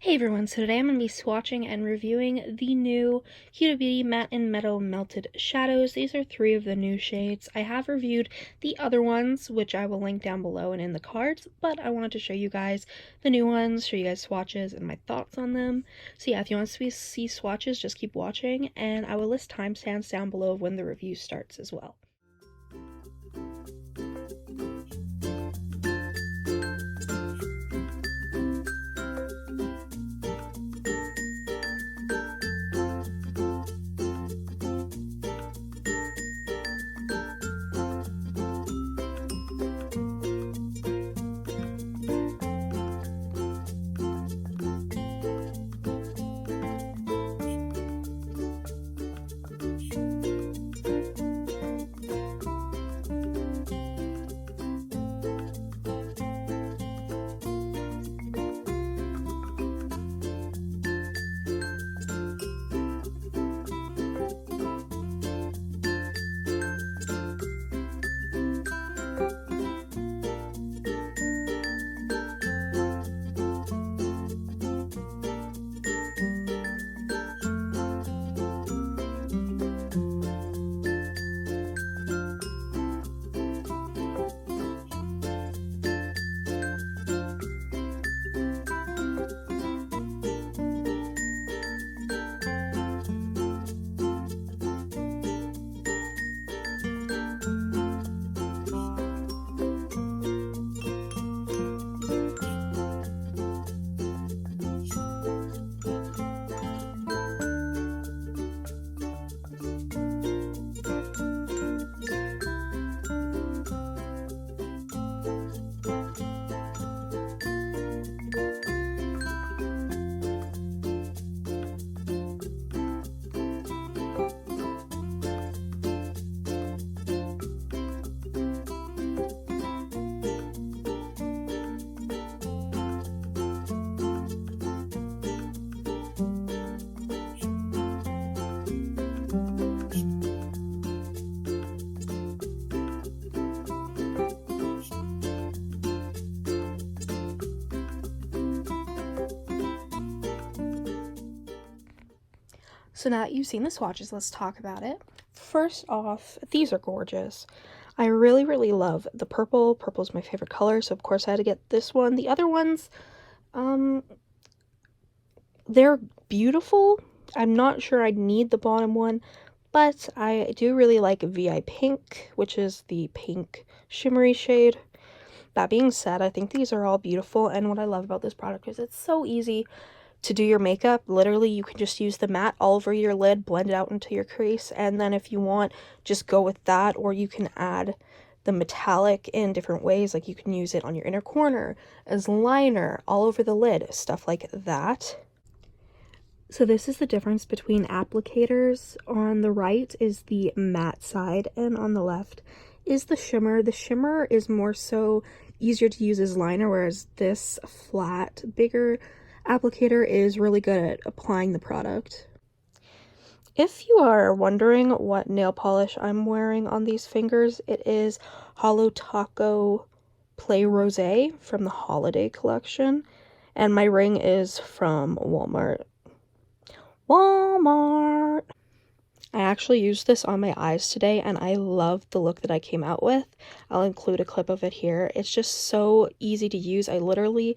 Hey everyone, so today I'm going to be swatching and reviewing the new Huda Beauty Matte and Metal Melted Shadows. These are 3 of the new shades. I have reviewed the other ones, which I will link down below and in the cards, but I wanted to show you guys the new ones, show you guys swatches and my thoughts on them. So yeah, if you want to see swatches, just keep watching, and I will list timestamps down below of when the review starts as well. So now that you've seen the swatches, let's talk about it. First off, these are gorgeous. I really love the purple. Purple is my favorite color, so of course I had to get this one. The other ones, they're beautiful. I'm not sure I'd need the bottom one, but I do really like VI Pink, which is the pink shimmery shade. That being said, I think these are all beautiful, and what I love about this product is it's so easy to do your makeup. Literally, you can just use the matte all over your lid, blend it out into your crease, and then if you want, just go with that, or you can add the metallic in different ways. Like you can use it on your inner corner, as liner, all over the lid, stuff like that. So this is the difference between applicators. On the right is the matte side, and on the left is the shimmer. The shimmer is more so easier to use as liner, whereas this flat, bigger applicator is really good at applying the product. If you are wondering what nail polish I'm wearing on these fingers, it is Hollow Taco Play Rosé from the holiday collection, and my ring is from Walmart. I actually used this on my eyes today, and I love the look that I came out with. I'll include a clip of it here. It's just so easy to use. I literally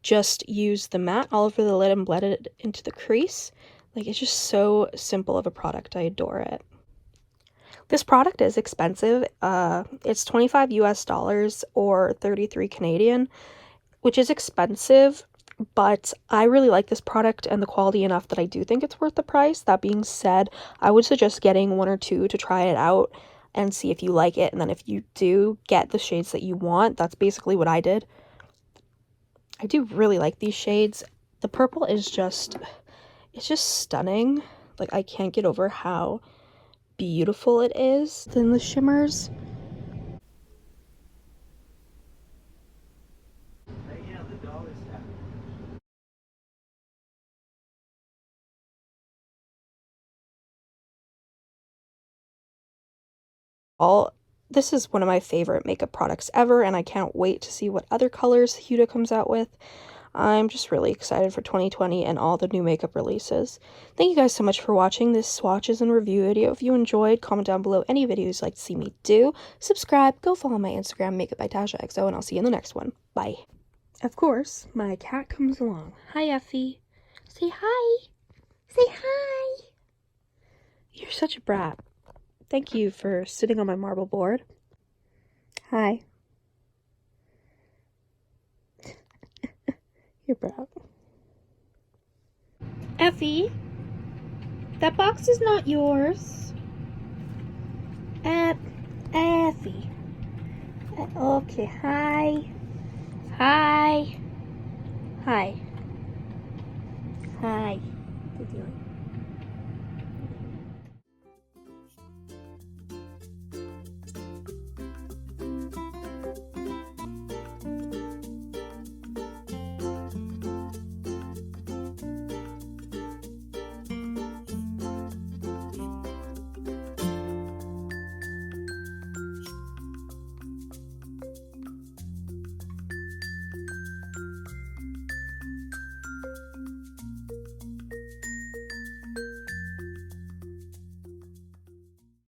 just use the matte all over the lid and blend it into the crease. Like, it's just so simple of a product. I adore it. This product is expensive. It's $25 US or 33 Canadian, which is expensive, but I really like this product and the quality enough that I do think it's worth the price. That being said, I would suggest getting 1 or 2 to try it out and see if you like it, and then if you do, get the shades that you want. That's basically what I did. I do really like these shades. The purple is just, it's just stunning. Like, I can't get over how beautiful it is. Then the shimmers. This is one of my favorite makeup products ever, and I can't wait to see what other colors Huda comes out with. I'm just really excited for 2020 and all the new makeup releases. Thank you guys so much for watching this swatches and review video. If you enjoyed, comment down below any videos you'd like to see me do. Subscribe, go follow my Instagram, Makeup by Tasha XO, and I'll see you in the next one. Bye. Of course, my cat comes along. Hi, Effie. Say hi. Say hi. You're such a brat. Thank you for sitting on my marble board. Hi. You're brat. Effie, that box is not yours. Effie. Okay, hi. Hi. Hi. Hi. What are you doing?